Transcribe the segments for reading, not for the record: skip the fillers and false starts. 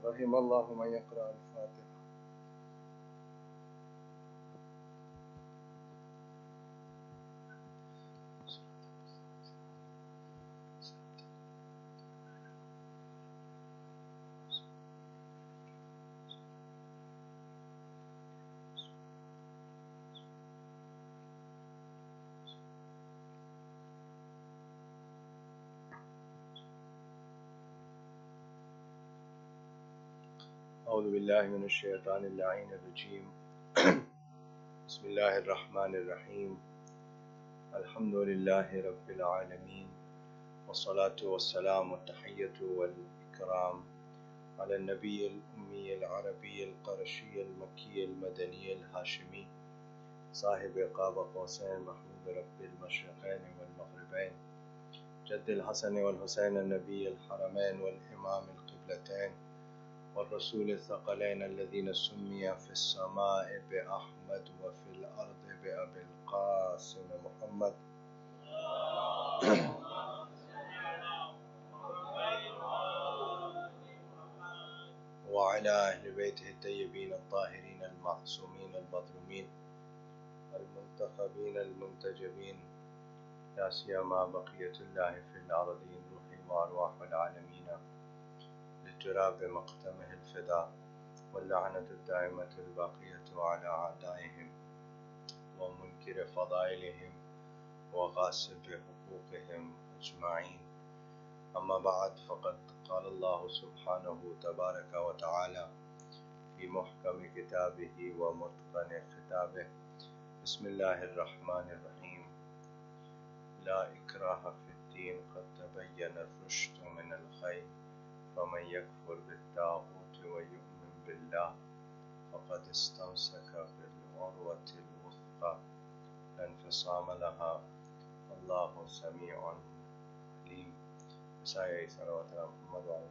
رحم الله من يقرأ الفاتحة. أعوذ بالله من الشيطان اللعين الرجيم. بسم الله الرحمن الرحيم. الحمد لله رب العالمين، والصلاة والسلام والتحية والإكرام على النبي الأمي العربي القرشي المكي المدني الهاشمي صاحب قاب قوسين محمود رب المشرقين والمغربين، جد الحسن والحسين النبي الحرمين والإمام القبلتين والرسول الثقلين الذين سمي في السماء بأحمد وفي الأرض بأبي القاسم محمد وعلى أهل بيته الطيبين الطاهرين المعصومين المظلومين المنتخبين المنتجبين، لا سيما بقية الله في الأرضين روحي وأرواح العالمين للتراب مقتمه الفداء، واللعنة الدائمة الباقية على أعدائهم ومنكر فضائلهم وغاصب حقوقهم أجمعين. أما بعد، فقد قال الله سبحانه تبارك وتعالى في محكم كتابه ومتقن خطابه: بسم الله الرحمن الرحيم. لا إكراه في الدين، قد تبين الرشد من الغي، فمن يكفر بالطاغوت ويؤمن بالله فقد استمسك بالعروة الوثقى لا انفصام لها، الله سميع عليم. Syed صلوات محمد وعلى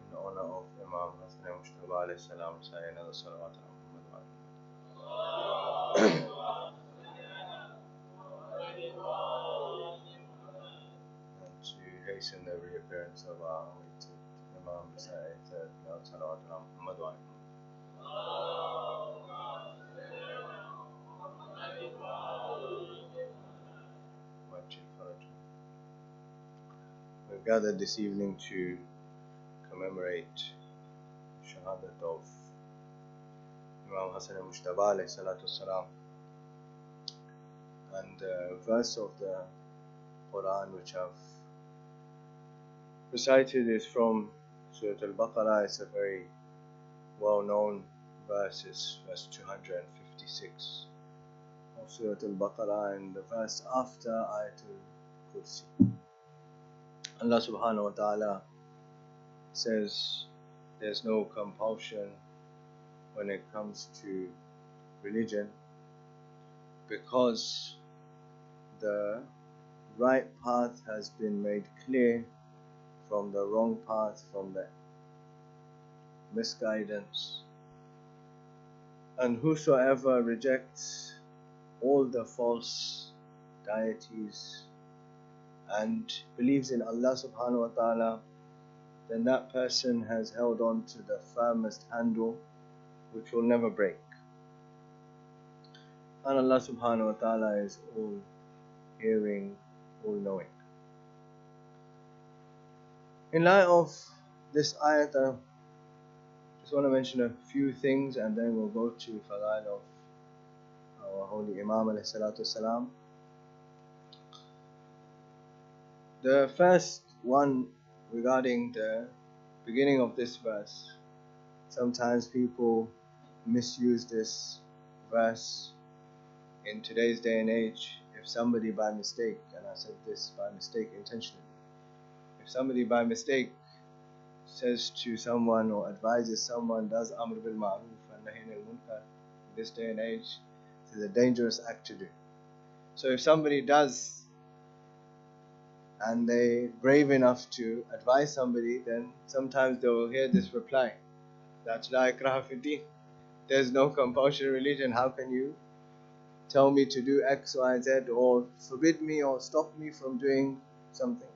In honor of Imam Hasan alayhi salam, say another salawat Muhammad wa and to hasten the reappearance of our awaited Imam Syed, salawat Muhammad wa We've gathered this evening to commemorate Shahadat of Imam Hasan alayhi salatu salam, and the verse of the Quran which I've recited is from Surah Al-Baqarah. It's a very well-known verse. It's verse 256 of Surah Al-Baqarah, and the verse after Ayatul Kursi. Allah subhanahu wa ta'ala says there's no compulsion when it comes to religion, because the right path has been made clear from the wrong path, from the misguidance. And whosoever rejects all the false deities and believes in Allah subhanahu wa ta'ala, then that person has held on to the firmest handle which will never break. And Allah subhanahu wa ta'ala is all hearing, all knowing. In light of this ayat, I just want to mention a few things, and then we'll go to Fadail of our holy Imam alayhi salatu salam. The first one regarding the beginning of this verse. Sometimes people misuse this verse in today's day and age. If somebody by mistake, and I said this by mistake intentionally, if somebody by mistake says to someone or advises someone, does Amr bil Ma'ruf and Nahy anil Munkar in this day and age, it is a dangerous act to do. So if somebody does and they're brave enough to advise somebody, then sometimes they will hear this reply, that's la ikraha fi din. There's no compulsory religion. How can you tell me to do X, Y, Z, or forbid me or stop me from doing something.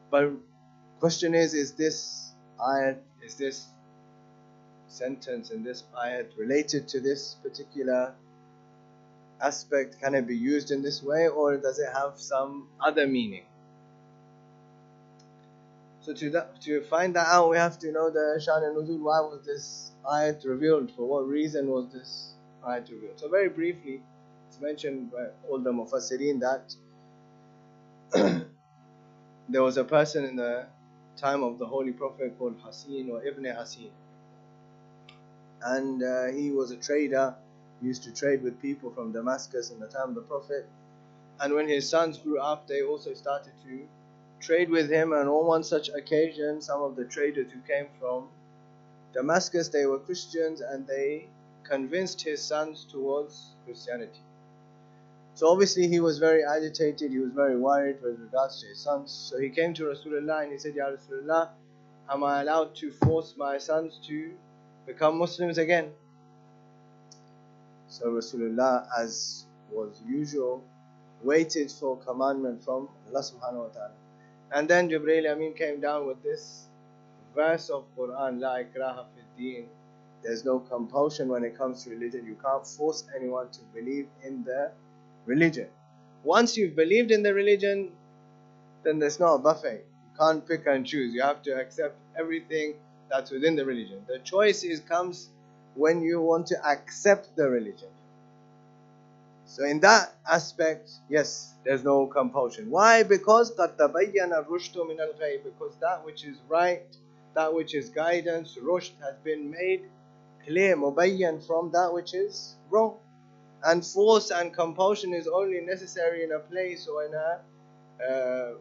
But question is this ayat, is this sentence in this ayat related to this particular aspect? Can it be used in this way, or does it have some other meaning? So to find that out, we have to know the Shan and Nuzul. Why was this ayat revealed? For what reason was this ayat revealed? So very briefly, it's mentioned by all the Mufassirin that there was a person in the time of the Holy Prophet called Hasan or Ibn Hasan. And he was a trader. He used to trade with people from Damascus in the time of the Prophet. And when his sons grew up, they also started to trade with him. And on one such occasion, some of the traders who came from Damascus, they were Christians, and they convinced his sons towards Christianity. So obviously he was very agitated, he was very worried with regards to his sons. So he came to Rasulullah and he said, Ya Rasulullah, am I allowed to force my sons to become Muslims again? So Rasulullah, as was usual, waited for commandment from Allah subhanahu wa ta'ala. And then Jibreel Amin came down with this verse of Quran, La ikraha fid deen. There's no compulsion when it comes to religion. You can't force anyone to believe in the religion. Once you've believed in the religion, then there's not a buffet. You can't pick and choose. You have to accept everything that's within the religion. The choice comes when you want to accept the religion. So in that aspect, yes, there's no compulsion. Why? Because قَدْ تَبَيَّنَ الرُّشْدُ مِنَ الْغَيِّ. Because that which is right, that which is guidance, rushd, has been made clear, mubayyan, from that which is wrong. And force and compulsion is only necessary in a place or in a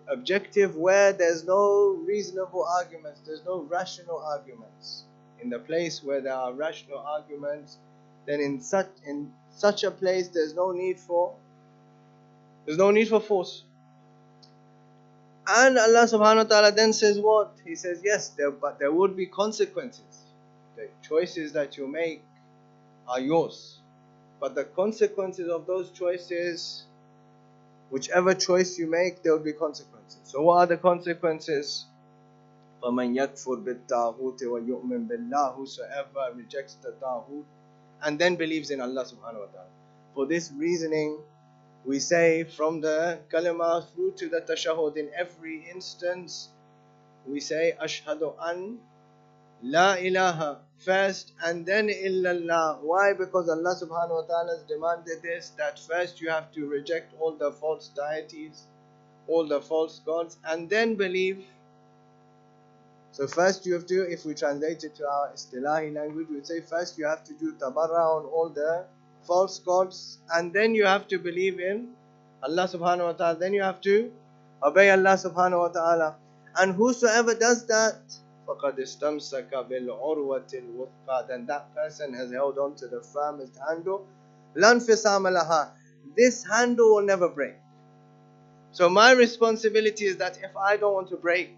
objective where there's no reasonable arguments, there's no rational arguments. In the place where there are rational arguments, then in such a place there's no need for force. And Allah subhanahu wa ta'ala then says what? He says yes, but there would be consequences. The choices that you make are yours. But the consequences of those choices, whichever choice you make, there will be consequences. So what are the consequences? فَمَنْ يَكْفُرْ بِالطَّاغُوتِ وَيُؤْمِنْ بِاللَّهِ. Whosoever rejects the Taghut and then believes in Allah subhanahu wa ta'ala. For this reasoning, we say from the kalima through to the tashahud, in every instance, we say ashhadu an la ilaha first and then illallah. Why? Because Allah subhanahu wa ta'ala has demanded this, that first you have to reject all the false deities, all the false gods, and then believe. So first you have to, if we translate it to our istilahi language, we say first you have to do tabarra on all the false gods, and then you have to believe in Allah subhanahu wa ta'ala, then you have to obey Allah subhanahu wa ta'ala. And whosoever does that, فَقَدْ اسْتَمْسَكَ بِالْعُرْوَةِ الْوُثْقَى, then that person has held on to the firmest handle. لَا انْفِصَامَ لَهَا, this handle will never break. So my responsibility is that if I don't want to break,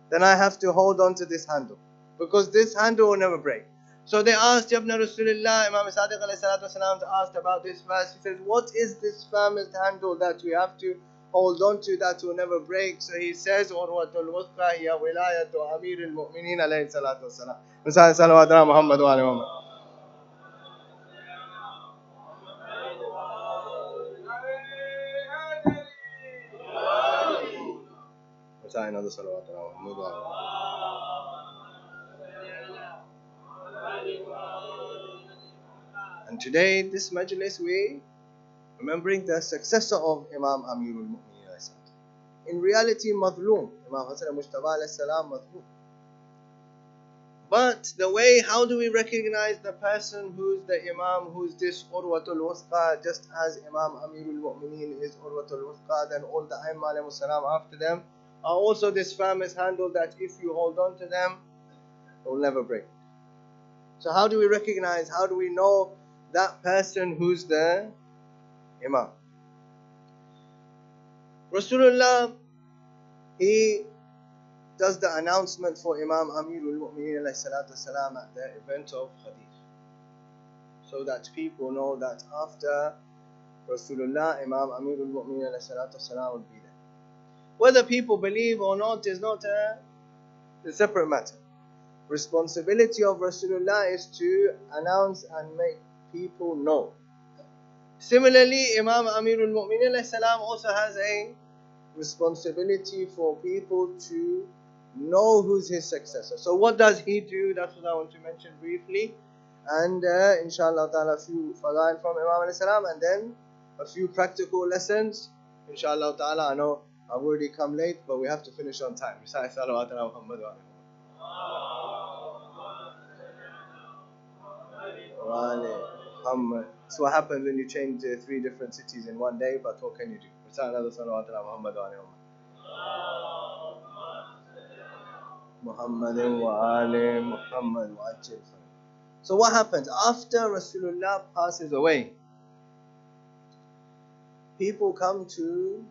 then I have to hold on to this handle, because this handle will never break. So they asked Ibn Rasulullah, Imam Sadiq alayhi salatu wasalam, asked about this verse. He says, what is this firmest handle that we have to hold on to, that will never break? So he says, Urwatul Wuthqa hiya wilayatu Amirul Mu'minin alayhi salatu wasalam. Salawat ala Muhammad wa ala Muhammad. Another salawat ala Muhammad wa ala Muhammad. And today, this majlis, we remembering the successor of Imam Amirul Mu'minin. In reality, Madhloom, Imam Hasan al-Mujtaba alayhi salam, Madhloom. But the way, how do we recognize the person who's the Imam, who's this Urwatul Wuthqa, just as Imam Amirul Mu'minin is Urwatul Wuthqa, then all the Aimma alayhi salam after them are also this famous handle that if you hold on to them, it will never break. So how do we recognize, how do we know that person who's the Imam? Rasulullah, he does the announcement for Imam Amirul Mu'minin alayhi salatu wasalam at the event of Hadith. so that people know that after Rasulullah, Imam Amirul Mu'mineen alayhi salatu wasalam will be there. Whether people believe or not is not a separate matter. Responsibility of Rasulullah is to announce and make people know. Similarly, Imam Amirul Mu'mineen alayhi salam also has a responsibility for people to know who's his successor. So what does he do? That's what I want to mention briefly. And inshallah ta'ala, a few fadail from Imam alayhi salam, and then a few practical lessons. Inshallah ta'ala, I know I've already come late, but we have to finish on time. Recite salawat ala Muhammad wa ala Muhammad. That's what happens when you change 3 different cities in one day, but what can you do? Recite another salawat ala Muhammad wa ala Muhammad wa ala Muhammad wa ajil. So what happens after Rasulullah passes away? People come to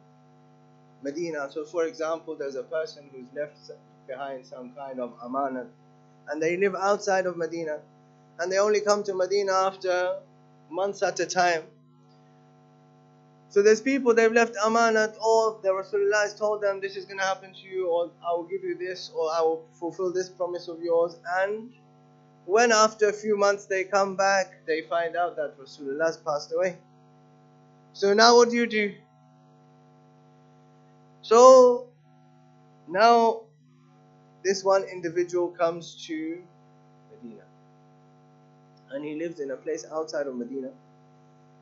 Medina. So for example, there's a person who's left behind some kind of amanat, and they live outside of Medina, and they only come to Medina after months at a time. So there's people, they've left amanat, or the Rasulullah has told them this is going to happen to you, or I will give you this, or I will fulfill this promise of yours. And when after a few months they come back, they find out that Rasulullah has passed away. So now what do? So now this one individual comes to Medina, and he lives in a place outside of Medina,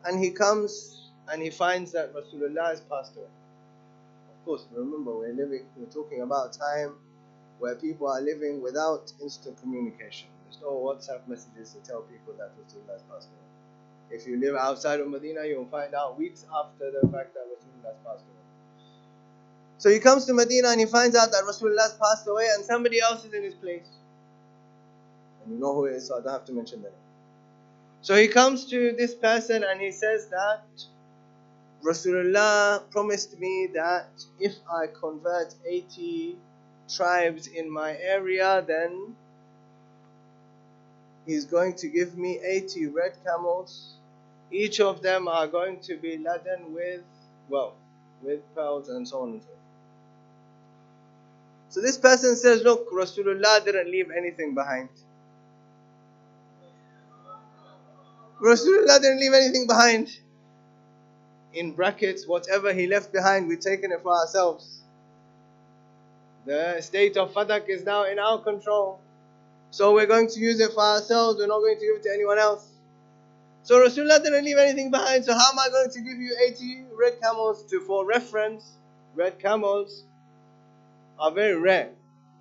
and he comes and he finds that Rasulullah has passed away. Of course, remember we're talking about a time where people are living without instant communication. There's no WhatsApp messages to tell people that Rasulullah has passed away. If you live outside of Medina, you'll find out weeks after the fact that Rasulullah has passed away. So he comes to Medina and he finds out that Rasulullah has passed away and somebody else is in his place. And you know who it is, so I don't have to mention that. So he comes to this person and he says that Rasulullah promised me that if I convert 80 tribes in my area, then he's going to give me 80 red camels. Each of them are going to be laden with wealth, with pearls and so on and so forth. So this person says, look, Rasulullah didn't leave anything behind. Rasulullah didn't leave anything behind. In brackets, whatever he left behind, we've taken it for ourselves. The state of Fadak is now in our control. So we're going to use it for ourselves. We're not going to give it to anyone else. So Rasulullah didn't leave anything behind. So how am I going to give you 80 red camels? For reference, red camels are very rare.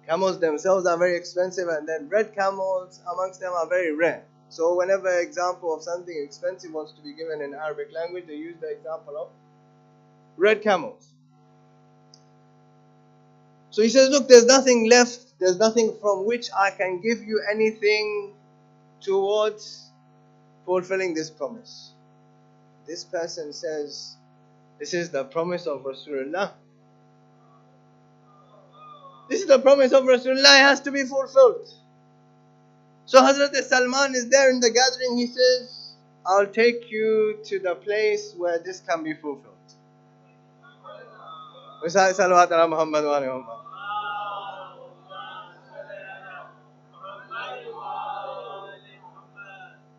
Camels themselves are very expensive, and then red camels amongst them are very rare. So whenever an example of something expensive wants to be given in Arabic language, they use the example of red camels. So he says, look, there's nothing left. There's nothing from which I can give you anything towards fulfilling this promise. This person says, this is the promise of Rasulullah. This is the promise of Rasulullah. It has to be fulfilled. So Hazrat Salman is there in the gathering. He says, I'll take you to the place where this can be fulfilled. Recite salawat ala Muhammad wa ala Muhammad.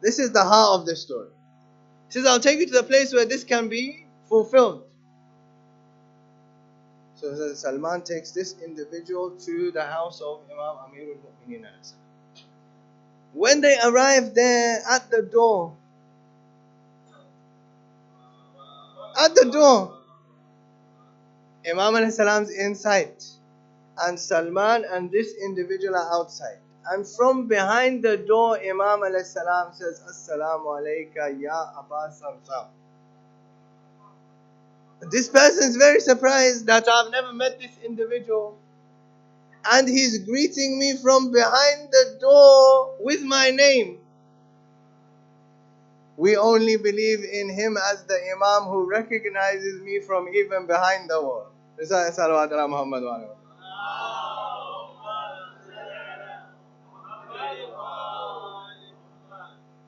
This is the heart of the story. He says, I'll take you to the place where this can be fulfilled. So Hazrat Salman takes this individual to the house of Imam Amirul Mu'mineen. When they arrive there at the door, Imam alayhi salam's inside, and Salman and this individual are outside. And from behind the door, Imam alayhi salam says, Assalamu alayka ya Abbas. This person is very surprised that I've never met this individual. And he's greeting me from behind the door with my name. We only believe in him as the Imam who recognizes me from even behind the wall.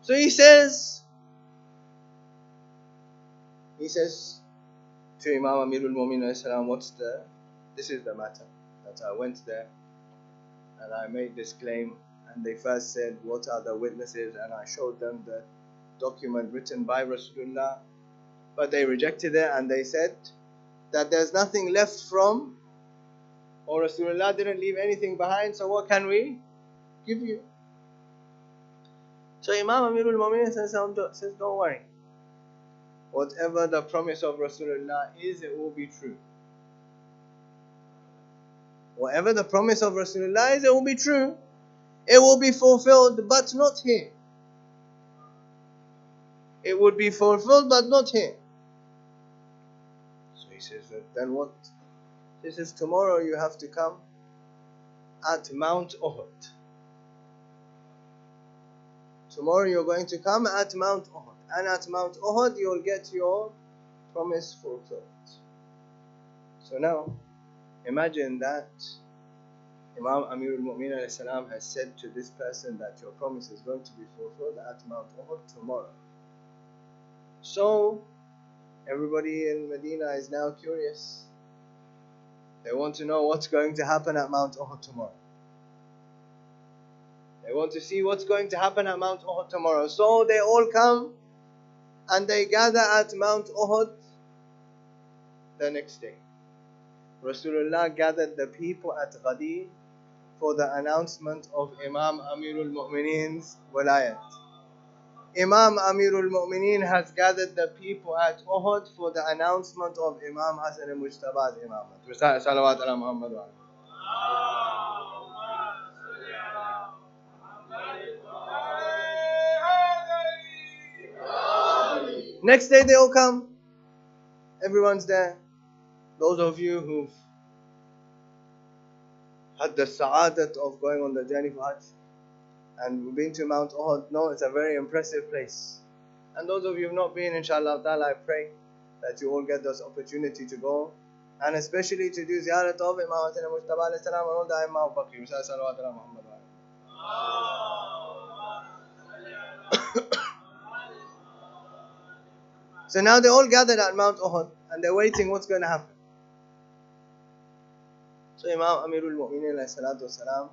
So he says, He says to Imam Amirul Mu'minin, this is the matter, that I went there and I made this claim, and they first said, what are the witnesses? And I showed them the document written by Rasulullah, but they rejected it and they said that there's nothing left from, or Rasulullah didn't leave anything behind, so what can we give you? So Imam Amirul Mu'minin says, don't worry. Whatever the promise of Rasulullah is, it will be true. Whatever the promise of Rasulullah is, it will be true. It will be fulfilled, but not here. It would be fulfilled, but not here. So he says, then what? He says, tomorrow you have to come at Mount Uhud. Tomorrow you're going to come at Mount Uhud. And at Mount Uhud you'll get your promise fulfilled. So now, imagine that Imam Amirul Mu'minin has said to this person that your promise is going to be fulfilled at Mount Uhud tomorrow. So, everybody in Medina is now curious. They want to know what's going to happen at Mount Uhud tomorrow. They want to see what's going to happen at Mount Uhud tomorrow. So they all come and they gather at Mount Uhud the next day. Rasulullah gathered the people at Ghadir for the announcement of Imam Amirul Mu'minin's wilayat. Imam Amirul Mu'minin has gathered the people at Uhud for the announcement of Imam Hasan al-Mujtaba's imamat. Recite salawat ala Muhammad wa Next day they all come. Everyone's there. Those of you who've had the Shahadat of going on the journey for Hajj and we've been to Mount Uhud, know it's a very impressive place. And those of you who've not been, inshallah ta'ala, I pray that you all get this opportunity to go, and especially to do ziyarat of Imam Hasan al-Mujtaba alayhi salam and all the Imam of Bakri. Salawat ala Muhammad wa So now they all gathered at Mount Uhud and they're waiting what's going to happen. So Imam Amirul Mu'minin alayhi salatu wasalam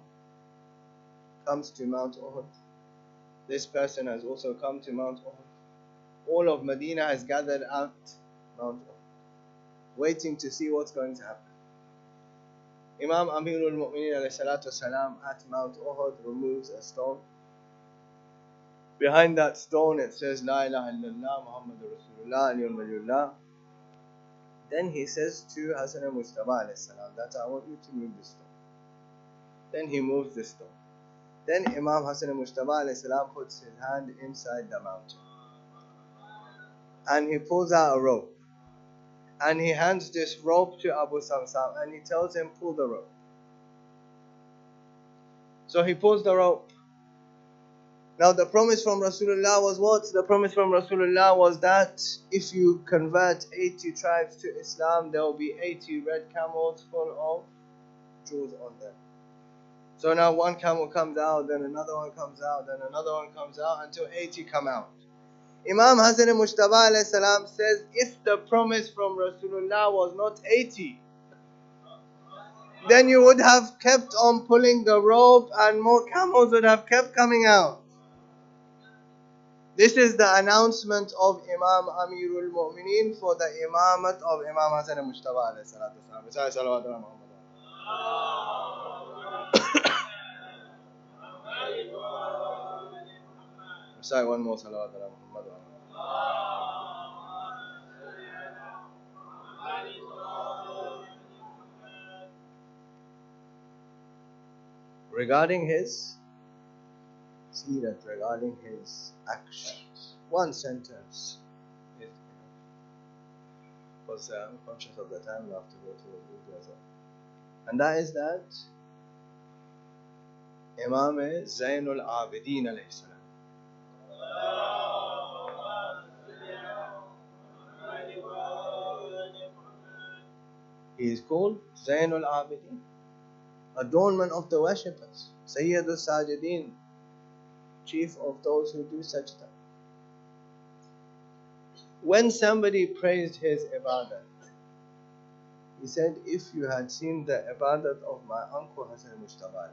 comes to Mount Uhud. This person has also come to Mount Uhud. All of Medina has gathered at Mount Uhud, waiting to see what's going to happen. Imam Amirul Mu'minin alayhi salatu wasalam at Mount Uhud removes a stone. Behind that stone it says, La ilaha illallah Muhammadur Rasulullah aliyun waliyullah. Then he says to Hasan al-Mujtaba alayhi salam that I want you to move this stone. Then he moves the stone. Then Imam Hasan al-Mujtaba alayhi salam puts his hand inside the mountain. And he pulls out a rope. And he hands this rope to Abu Samsam and he tells him, pull the rope. So he pulls the rope. Now the promise from Rasulullah was what? The promise from Rasulullah was that if you convert 80 tribes to Islam, there will be 80 red camels full of jewels on them. So now one camel comes out, then another one comes out, then another one comes out, until 80 come out. Imam Hasan al-Mujtaba alayhi salam says, if the promise from Rasulullah was not 80, then you would have kept on pulling the rope and more camels would have kept coming out. This is the announcement of Imam Amirul Mu'minin for the imamat of Imam Hasan al-Mujtaba alayhi salatu wasalam. Recite one more salawat ala Muhammad. Regarding his seerat, regarding his actions, one sentence is enough. Because I'm conscious of the time, we have to go to the Udu as well. And that is that Imam Zainul Abidin alayhi salam. He is called Zainul Abidin, adornment of the worshippers, Sayyidul Sajidin, chief of those who do sajda. when somebody praised his ibadat, he said, if you had seen the ibadat of my uncle Hasan Mujtaba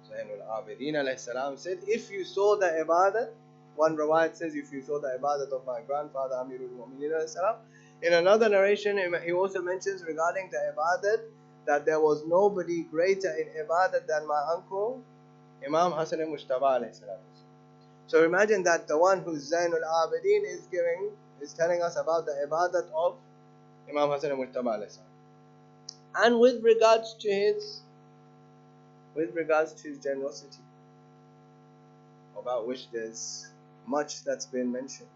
Zainul Abidin alayhi salam said, if you saw the ibadat, one riwayat says, if you saw the ibadat of my grandfather Amirul Mu'minin alayhi salam. In another narration, he also mentions regarding the ibadat that there was nobody greater in ibadat than my uncle Imam Hasan Mujtaba alayhi salam. So imagine that the one who's Zainul Abidin is telling us about the ibadat of Imam Hasan Mujtaba alayhi salam. And with regards to his generosity, about which there's much that's been mentioned,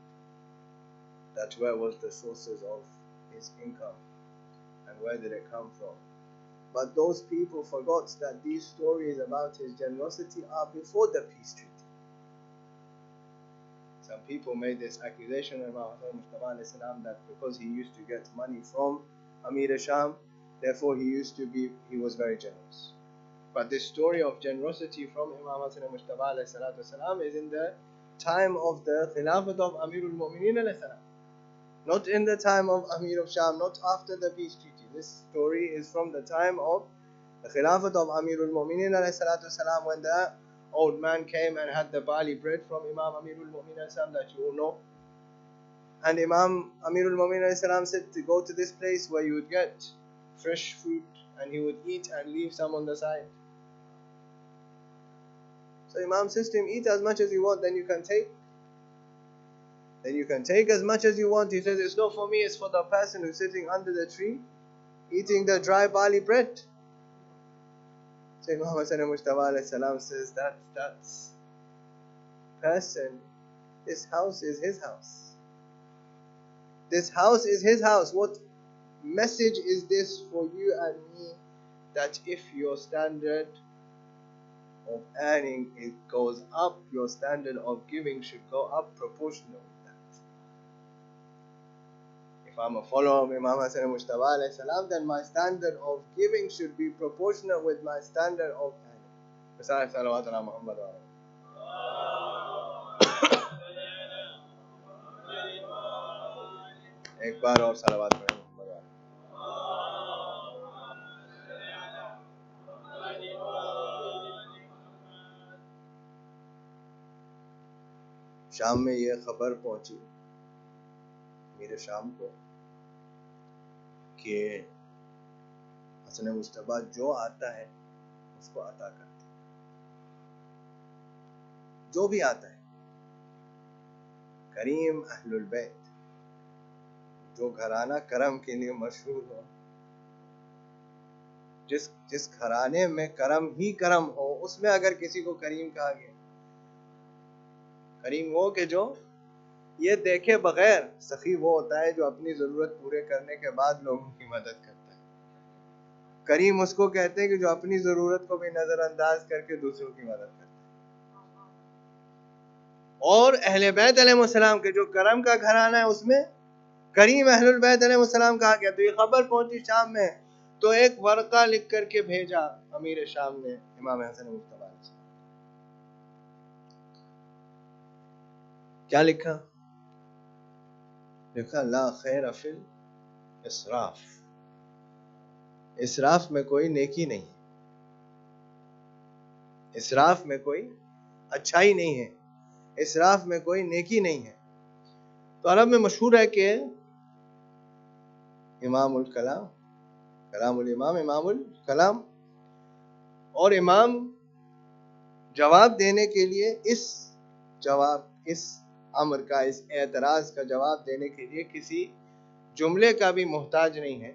that where was the sources of his income and where did it come from. But those people forgot that these stories about his generosity are before the peace treaty. Some people made this accusation about Imam Mustafa alayhi salam that because he used to get money from Amir Sham, therefore he was very generous. But this story of generosity from Imam Hasan Mustafa alayhi salatu salam is in the time of the Khilafat of Amirul Mu'minin alayhi salam. Not in the time of Amir of Sham, not after the peace treaty. This story is from the time of the Khilafat of Amirul Mu'minin alayhi salatu salam, when the old man came and had the barley bread from Imam Amirul Mu'minin alayhi salam that you all know. And Imam Amirul Mu'minin alayhi salam said to go to this place where you would get fresh fruit and he would eat and leave some on the side. So Imam says to him, eat as much as you want, then you can take. Then you can take as much as you want. He says, it's not for me, it's for the person who's sitting under the tree, eating the dry barley bread. So Imam Hasan Mujtaba alayhi salam says, that's person, this house is his house. This house is his house. What message is this for you and me? That if your standard of earning it goes up, your standard of giving should go up proportional with that. If I'm a follower of Imam Hasan Mujtaba alayhi salam, then my standard of giving should be proportional with my standard of earning. Salawat ala Muhammad wa ایک بار اور صلوات پڑھیں. شام میں یہ خبر پہنچی میرے شام کو کہ حسن مجتبیٰ جو آتا ہے اس کو عطا کرتے، جو بھی آتا ہے. کریم اہل البیت، جو گھرانہ کرم کے لیے مشہور ہو، جس گھرانے میں کرم ہی کرم ہو، اس میں اگر کسی کو کریم کہا گیا، کریم وہ کہ جو یہ دیکھے بغیر، سخی وہ ہوتا ہے جو اپنی ضرورت پورے کرنے کے بعد لوگوں کی مدد کرتا ہے. کریم اس کو کہتے ہیں کہ جو اپنی ضرورت کو بھی نظر انداز کر کے دوسروں کی مدد کرتا ہے. اور اہل بیت علیہ السلام کے جو کرم کا گھرانہ ہے اس میں کریم اہل البیت علیہ السلام کہا گیا. تو یہ خبر پہنچی شام میں، تو ایک ورقہ لکھ کر کے بھیجا امیر شام نے امام حسن مجتبیٰ علیہ السلام. کیا لکھا؟ لکھا لا خیر فی الاسراف. اسراف میں کوئی نیکی نہیں ہے، اسراف میں کوئی اچھائی نہیں ہے، اسراف میں کوئی نیکی نہیں ہے. تو عرب میں مشہور ہے کہ امام الکلام، کلام الامام امام الکلام، اور امام جواب دینے کے لیے اس امر کا، اس اعتراض کا جواب دینے کے لیے کسی جملے کا بھی محتاج نہیں ہے،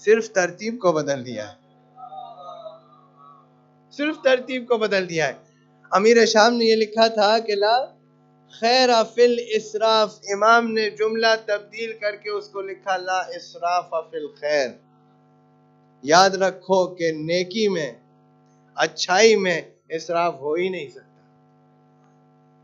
صرف ترتیب کو بدل دیا ہے. صرف ترتیب کو بدل دیا ہے. امیر شام نے یہ لکھا تھا کہ لا خیر فی الاسراف، امام نے جملہ تبدیل کر کے اس کو لکھا لا اسراف فی الخیر. یاد رکھو کہ نیکی میں، اچھائی میں اسراف ہو ہی نہیں سکتا.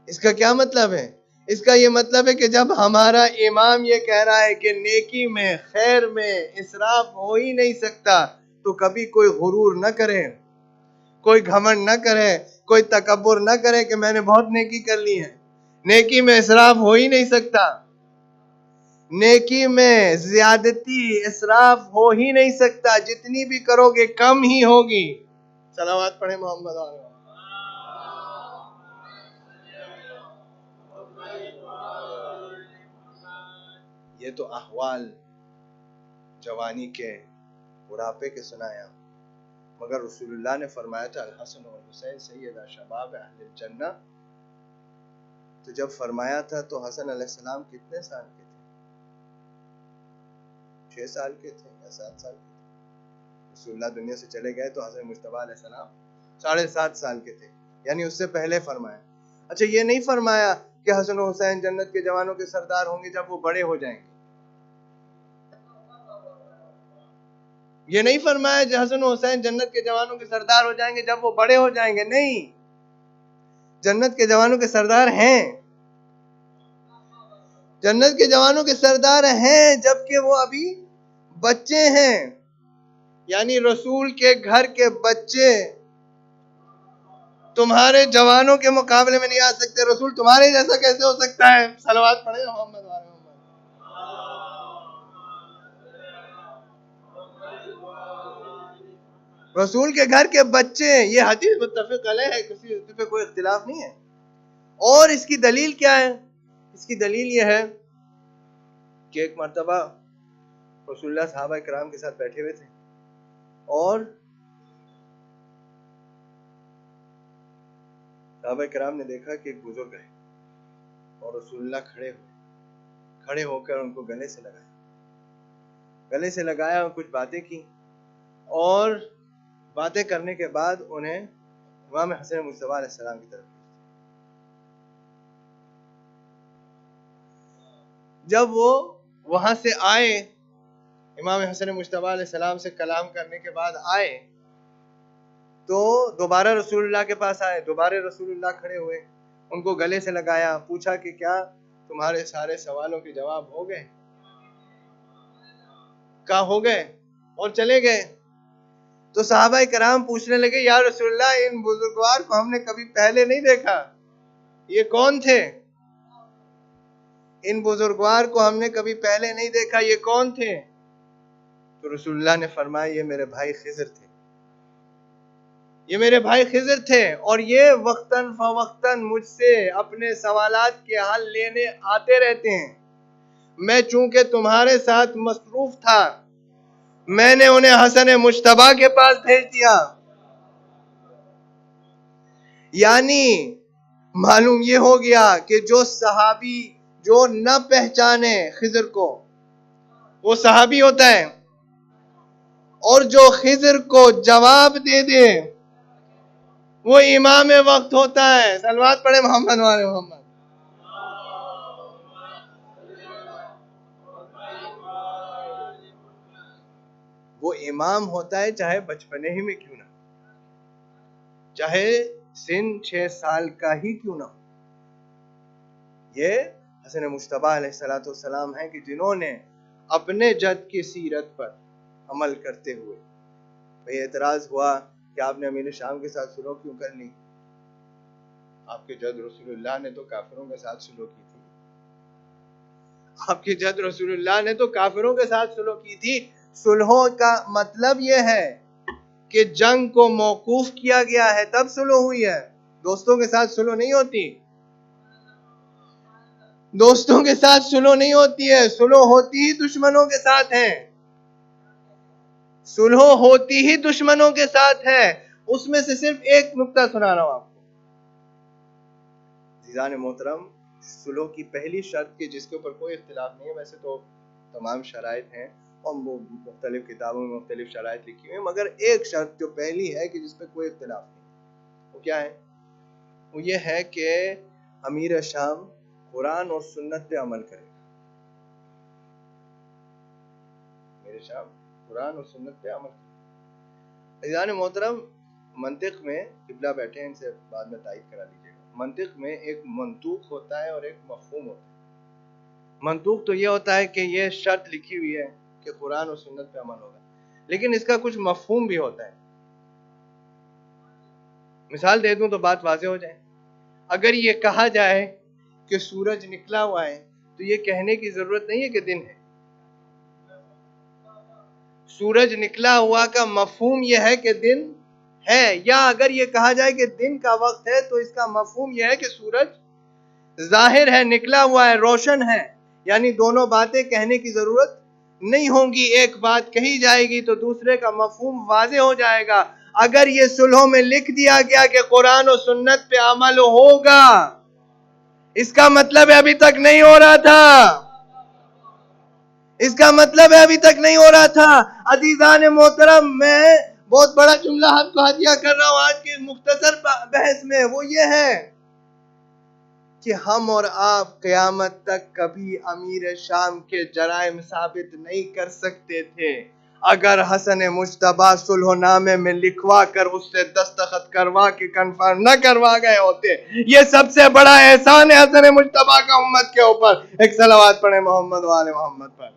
اس کا کیا مطلب ہے؟ اس کا یہ مطلب ہے کہ جب ہمارا امام یہ کہہ رہا ہے کہ نیکی میں، خیر میں اسراف ہو ہی نہیں سکتا، تو کبھی کوئی غرور نہ کرے، کوئی گھمنڈ نہ کرے، کوئی تکبر نہ کرے کہ میں نے بہت نیکی کر لی ہے. نیکی میں اسراف ہو ہی نہیں سکتا، نیکی میں زیادتی اسراف ہو ہی نہیں سکتا، جتنی بھی کرو گے کم ہی ہوگی. صلوات پڑھیں محمد آلہ. یہ تو احوال جوانی کے بڑھاپے کے سنایا، مگر رسول اللہ نے فرمایا تھا الحسن والحسین سیدا شباب اہل الجنہ. تو جب فرمایا تھا تو حسن علیہ السلام کتنے سال کے تھے؟ 6 سال کے تھے یا 7 سال کے تھے؟ رسول اللہ دنیا سے چلے گئے تو حسن مجتبیٰ علیہ السلام 7.5 سال کے تھے، یعنی اس سے پہلے فرمایا. اچھا یہ نہیں فرمایا کہ حسن و حسین جنت کے جوانوں کے سردار ہوں گے جب وہ بڑے ہو جائیں گے. یہ نہیں فرمایا کہ حسن و حسین جنت کے جوانوں کے سردار ہو جائیں گے جب وہ بڑے ہو جائیں گے. نہیں، جنت کے جوانوں کے سردار ہیں، جنت کے جوانوں کے سردار ہیں جبکہ وہ ابھی بچے ہیں. یعنی رسول کے گھر کے بچے تمہارے جوانوں کے مقابلے میں نہیں آ سکتے. رسول تمہارے جیسا کیسے ہو سکتا ہے؟ صلوات پڑھیں محمد والے محمد. رسول کے گھر کے بچے، یہ حدیث متفق علیہ ہے، کسی پہ کوئی اختلاف نہیں ہے. اور اس کی دلیل کیا ہے؟ اس کی دلیل یہ ہے کہ ایک مرتبہ رسول اللہ صحابہ کرام کے ساتھ بیٹھے ہوئے تھے اور صحابہ کرام نے دیکھا کہ ایک بزرگ ہے اور رسول اللہ کھڑے ہو کر ان کو گلے سے لگایا اور کچھ باتیں کی، اور باتیں کرنے کے بعد انہیں امام حسن مجتبیٰ علیہ السلام کی طرف. جب وہ وہاں سے آئے، امام حسن مجتبیٰ علیہ السلام سے کلام کرنے کے بعد آئے تو دوبارہ رسول اللہ کے پاس آئے. دوبارہ رسول اللہ کھڑے ہوئے، ان کو گلے سے لگایا، پوچھا کہ کیا تمہارے سارے سوالوں کے جواب ہو گئے؟ کہا ہو گئے، اور چلے گئے. تو صحابہ کرام پوچھنے لگے یا رسول اللہ ان بزرگوار کو ہم نے کبھی پہلے نہیں دیکھا، یہ کون تھے؟ ان بزرگوار کو ہم نے کبھی پہلے نہیں دیکھا، یہ کون تھے؟ تو رسول اللہ نے فرمایا یہ میرے بھائی خضر تھے، یہ میرے بھائی خضر تھے، اور یہ وقتاً فوقتاً مجھ سے اپنے سوالات کے حل لینے آتے رہتے ہیں. میں چونکہ تمہارے ساتھ مصروف تھا، میں نے انہیں حسن مجتبیٰ کے پاس بھیج دیا. یعنی معلوم یہ ہو گیا کہ جو صحابی جو نہ پہچانے خضر کو وہ صحابی ہوتا ہے، اور جو خضر کو جواب دے دے وہ امام وقت ہوتا ہے. صلوات پڑھے محمد والے محمد. وہ امام ہوتا ہے چاہے بچپنے ہی میں کیوں نہ، چاہے سن 6 سال کا ہی کیوں نہ ہو. یہ حسن مجتبیٰ علیہ السلام ہیں کہ جنہوں نے اپنے جد کی سیرت پر عمل کرتے ہوئے بھئی اعتراض ہوا کہ آپ نے امیر شام کے ساتھ سلوک کیوں کر لی؟ آپ کے جد رسول اللہ نے تو کافروں کے ساتھ سلوک کی تھی، آپ کے جد رسول اللہ نے تو کافروں کے ساتھ سلوک کی تھی. صلحوں کا مطلب یہ ہے کہ جنگ کو موقوف کیا گیا ہے تب صلح ہوئی ہے، دوستوں کے ساتھ صلح نہیں ہوتی، دوستوں کے ساتھ صلح نہیں ہوتی ہے، صلح ہوتی ہی دشمنوں کے ساتھ ہے، صلح ہوتی ہی دشمنوں کے ساتھ ہے. اس میں سے صرف ایک نقطہ سنا رہا ہوں آپ کو. عزیزان محترم، صلح کی پہلی شرط کہ جس کے اوپر کوئی اختلاف نہیں ہے، ویسے تو تمام شرائط ہیں اور مختلف کتابوں میں مختلف شرائط لکھی ہوئی ہیں، مگر ایک شرط جو پہلی ہے کہ جس پہ کوئی اختلاف نہیں، وہ کیا ہے؟ وہ یہ ہے کہ امیر شام قرآن اور سنت پہ عمل کرے. امیر شام قرآن اور سنت پہ عمل کرے. عزیزان محترم، منطق میں قبلہ بیٹھے ہیں، ان سے بعد میں تائید کرا لیجیے گا. منطق میں ایک منطوق ہوتا ہے اور ایک مفہوم ہوتا ہے. منطوق تو یہ ہوتا ہے کہ یہ شرط لکھی ہوئی ہے کہ قرآن اور سنت پہ عمل ہوگا، لیکن اس کا کچھ مفہوم بھی ہوتا ہے. مثال دے دوں تو بات واضح ہو جائے. اگر یہ کہا جائے کہ سورج نکلا ہوا ہے تو یہ کہنے کی ضرورت نہیں ہے کہ دن ہے. سورج نکلا ہوا کا مفہوم یہ ہے کہ دن ہے، یا اگر یہ کہا جائے کہ دن کا وقت ہے تو اس کا مفہوم یہ ہے کہ سورج ظاہر ہے، نکلا ہوا ہے، روشن ہے. یعنی دونوں باتیں کہنے کی ضرورت نہیں ہوں گی، ایک بات کہی جائے گی تو دوسرے کا مفہوم واضح ہو جائے گا. اگر یہ صلحوں میں لکھ دیا گیا کہ قرآن و سنت پہ عمل ہوگا، اس کا مطلب ہے ابھی تک نہیں ہو رہا تھا. اس کا مطلب ہے ابھی تک نہیں ہو رہا تھا. عزیزان محترم، میں بہت بڑا جملہ آپ کو ہدیہ کر رہا ہوں آج کی مختصر بحث میں. وہ یہ ہے کہ ہم اور آپ قیامت تک کبھی امیر شام کے جرائم ثابت نہیں کر سکتے تھے اگر حسن مجتبیٰ صلح نامے میں لکھوا کر اس سے دستخط کروا کے کنفرم نہ کروا گئے ہوتے. یہ سب سے بڑا احسان ہے حسن مجتبیٰ کا امت کے اوپر. ایک صلوات پڑھیں محمد و آل محمد پر.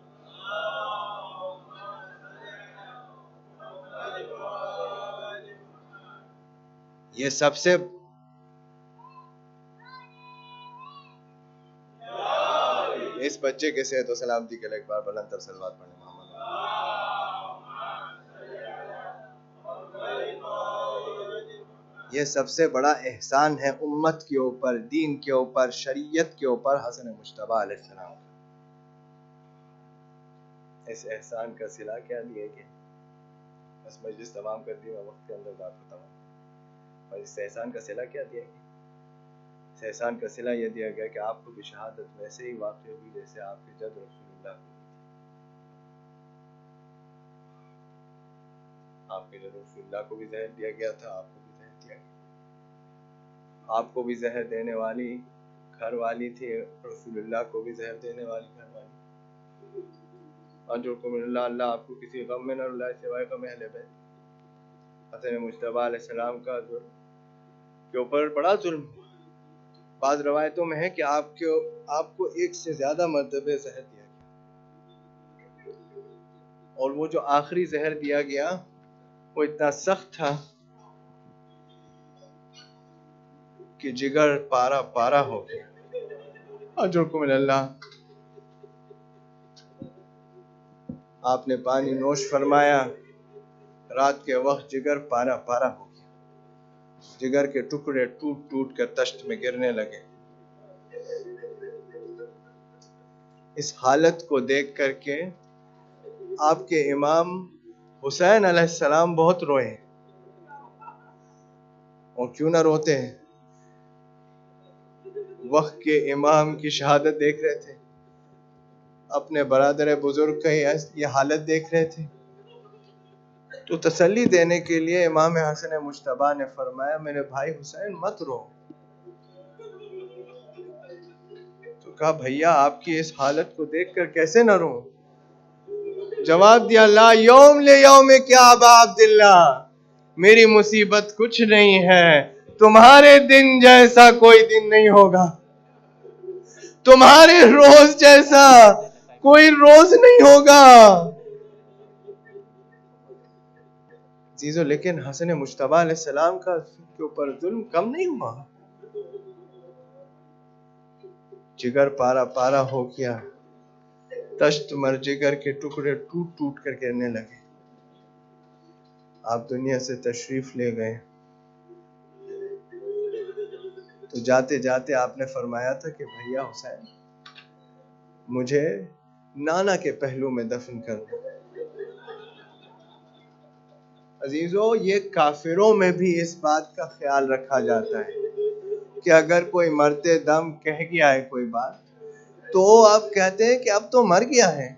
یہ سب سے اس بچے کے صحت و سلامتی کے لیے ایک بار بلند تر صلوات پڑھیں محمد. یہ سب سے بڑا احسان ہے امت کے اوپر، دین کے اوپر، شریعت کے اوپر حسن مجتبیٰ علیہ السلام. اس احسان کا صلہ کیا دیا گیا؟ بس مجلس تمام کر دی، میں وقت کے اندر بات ہوتا ہوں. اور اس احسان کا صلہ کیا دیا گیا؟ اس احسان کا صلہ یہ دیا گیا کہ آپ کو بھی شہادت ویسے ہی واقع ہوئی جیسے آپ کے جد رسول اللہ کو. آپ کے جد رسول اللہ کو بھی زہر دیا گیا تھا، آپ کو بھی زہر دیا گیا. آپ کو بھی زہر دینے والی گھر والی تھی، رسول اللہ کو بھی زہر دینے والی گھر والی. اجرکم اللہ، اللہ آپ کو کسی غم میں نہ رلائے سوائے غم اہل بیت. حسن مجتبیٰ علیہ السلام کا ظلم کے اوپر بڑا ظلم ہوا. بعض روایتوں میں ہے کہ آپ کو ایک سے زیادہ مرتبہ زہر دیا گیا، اور وہ جو آخری زہر دیا گیا وہ اتنا سخت تھا کہ جگر پارا پارا ہو گیا. اجرکم اللہ. آپ نے پانی نوش فرمایا، رات کے وقت جگر پارا پارا ہو گیا، جگر کے ٹکڑے ٹوٹ ٹوٹ کر تشت میں گرنے لگے. اس حالت کو دیکھ کر کے آپ کے امام حسین علیہ السلام بہت روئے. اور کیوں نہ روتے ہیں، وقت کے امام کی شہادت دیکھ رہے تھے، اپنے برادر بزرگ کا یہ حالت دیکھ رہے تھے. تو تسلی دینے کے لیے امام حسن مجتبیٰ نے فرمایا میرے بھائی حسین مت رو. تو کہا بھیا آپ کی اس حالت کو دیکھ کر کیسے نہ رو. جواب دیا لا یوم لے یوم کیا ابا عبداللہ، میری مصیبت کچھ نہیں ہے، تمہارے دن جیسا کوئی دن نہیں ہوگا، تمہارے روز جیسا کوئی روز نہیں ہوگا. چیزوں لیکن حسن مجتبیٰ علیہ السلام کا کے اوپر ظلم کم نہیں ہوا. جگر پارا پارا ہو گیا، تشت مر جگر کے ٹکڑے ٹوٹ ٹوٹ کر گرنے لگے. آپ دنیا سے تشریف لے گئے تو جاتے جاتے آپ نے فرمایا تھا کہ بھیا حسین مجھے نانا کے پہلو میں دفن کر دو. عزیزو، یہ کافروں میں بھی اس بات کا خیال رکھا جاتا ہے کہ اگر کوئی مرتے دم کہہ گیا ہے کوئی بات تو آپ کہتے ہیں کہ اب تو مر گیا ہے،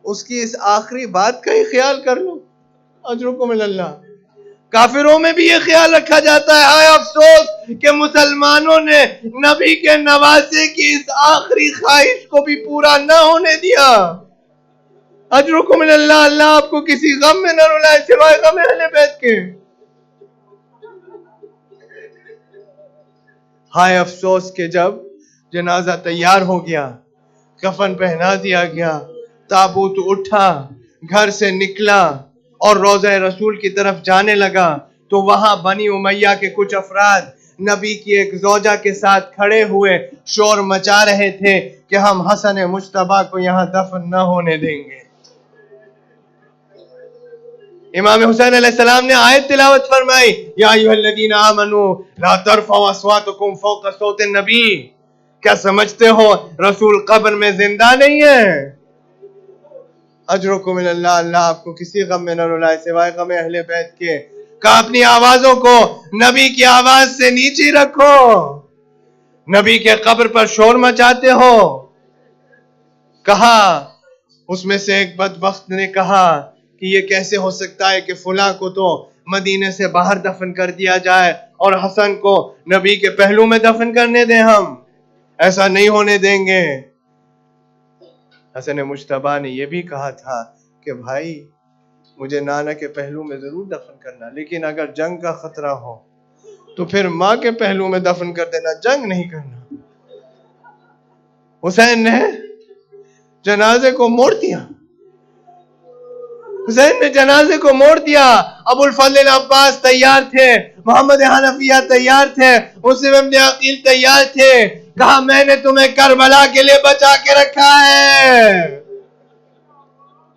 اس کی اس آخری بات کا ہی خیال کر لو. اجرکم اللہ. کافروں میں بھی یہ خیال رکھا جاتا ہے. ہائے افسوس کہ مسلمانوں نے نبی کے نواسے کی اس آخری خواہش کو بھی پورا نہ ہونے دیا. اجرکم اللہ، اللہ آپ کو کسی غم میں نہ رلائے سوائے غم اہل بیت کے. ہائے افسوس کہ جب جنازہ تیار ہو گیا، کفن پہنا دیا گیا، تابوت اٹھا، گھر سے نکلا اور روضہ رسول کی طرف جانے لگا تو وہاں بنی امیہ کے کچھ افراد نبی کی ایک زوجہ کے ساتھ کھڑے ہوئے شور مچا رہے تھے کہ ہم حسن مجتبی کو یہاں دفن نہ ہونے دیں گے. امام حسین علیہ السلام نے آیت تلاوت فرمائی یا ایھا الذین آمنوا لا ترفعوا اصواتکم فوق صوت النبی. کیا سمجھتے ہو رسول قبر میں زندہ نہیں ہے؟ اجرکم من اللہ، اللہ آپ کو کسی غم میں نہ رلائے سوائے غم اہل بیت کے. کہا اپنی آوازوں کو نبی کی آواز سے نیچے رکھو. نبی کے قبر پر شور مچاتے ہو. کہا اس میں سے ایک بدبخت نے کہا کہ یہ کیسے ہو سکتا ہے کہ فلاں کو تو مدینے سے باہر دفن کر دیا جائے اور حسن کو نبی کے پہلو میں دفن کرنے دیں، ہم ایسا نہیں ہونے دیں گے. حسن مجتبی نے یہ بھی کہا تھا کہ بھائی مجھے نانا کے پہلو میں ضرور دفن کرنا، لیکن اگر جنگ کا خطرہ ہو تو پھر ماں کے پہلو میں دفن کر دینا، جنگ نہیں کرنا. حسین نے جنازے کو موڑ دیا. حسین نے جنازے کو موڑ دیا. ابو الفضل عباس تیار تھے، محمد حنفیہ تیار تھے، مسلم ابن عقیل تیار تھے. کہا میں نے تمہیں کربلا کے لیے بچا کے رکھا ہے.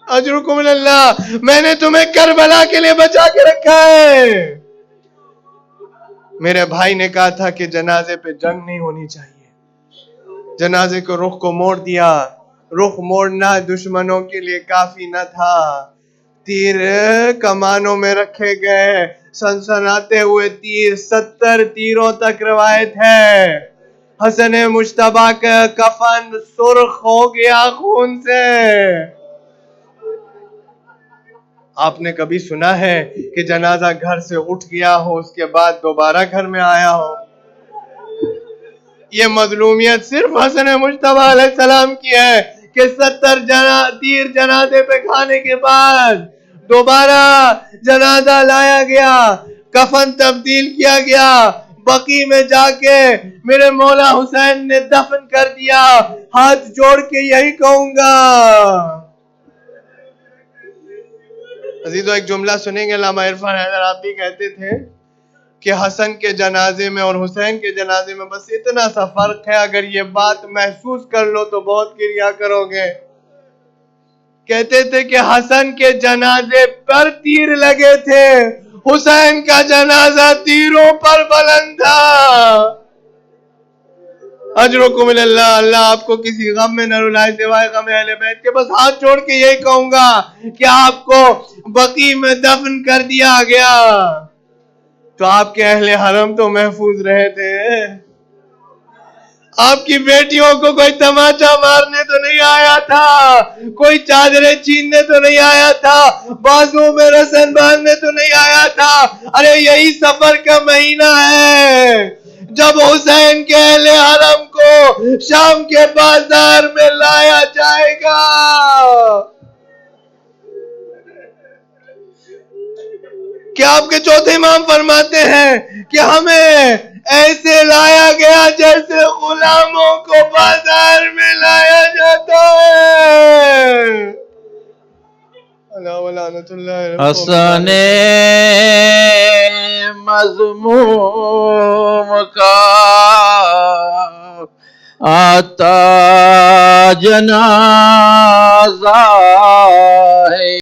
اجرکم من اللہ، میں نے تمہیں کربلا کے لیے بچا کے رکھا ہے. میرے بھائی نے کہا تھا کہ جنازے پہ جنگ نہیں ہونی چاہیے. جنازے کو رخ کو موڑ دیا. رخ موڑنا دشمنوں کے لیے کافی نہ تھا. تیر کمانوں میں رکھے گئے، سنسناتے ہوئے تیر، 70 تیروں تک روایت ہے. حسن مجتبی کا کفن سرخ ہو گیا خون سے. آپ نے کبھی سنا ہے کہ جنازہ گھر سے اٹھ گیا ہو اس کے بعد دوبارہ گھر میں آیا ہو؟ یہ مظلومیت صرف حسن مجتبی علیہ السلام کی ہے کہ 70 تیر جنازے پہ کھانے کے بعد دوبارہ جنازہ لایا گیا، کفن تبدیل کیا گیا، بقی میں جا کے میرے مولا حسین نے دفن کر دیا. ہاتھ جوڑ کے یہی کہوں گا. عزیزو ایک جملہ سنیں گے، علامہ عرفان حیدر آپ بھی کہتے تھے کہ حسن کے جنازے میں اور حسین کے جنازے میں بس اتنا سا فرق ہے، اگر یہ بات محسوس کر لو تو بہت گریا کرو گے. کہتے تھے کہ حسن کے جنازے پر تیر لگے تھے، حسین کا جنازہ تیروں پر بلند تھا. اجرکم من اللہ، اللہ آپ کو کسی غم میں نہ رلائے سوائے غم اہل بیت کے. بس ہاتھ جوڑ کے یہی کہوں گا کہ آپ کو بقی میں دفن کر دیا گیا تو آپ کے اہل حرم تو محفوظ رہے تھے. آپ کی بیٹیوں کو کوئی تماچا مارنے تو نہیں آیا تھا، کوئی چادریں چھیننے تو نہیں آیا تھا، بازو میں رسن باندھنے تو نہیں آیا تھا. ارے یہی سفر کا مہینہ ہے جب حسین کے اہل حرم کو شام کے بازار میں لایا جائے گا. کہ آپ کے چوتھے امام فرماتے ہیں کہ ہمیں ایسے لایا گیا جیسے غلاموں کو بازار میں لایا جاتا ہے. حسن مذموم کا آتا جنازہ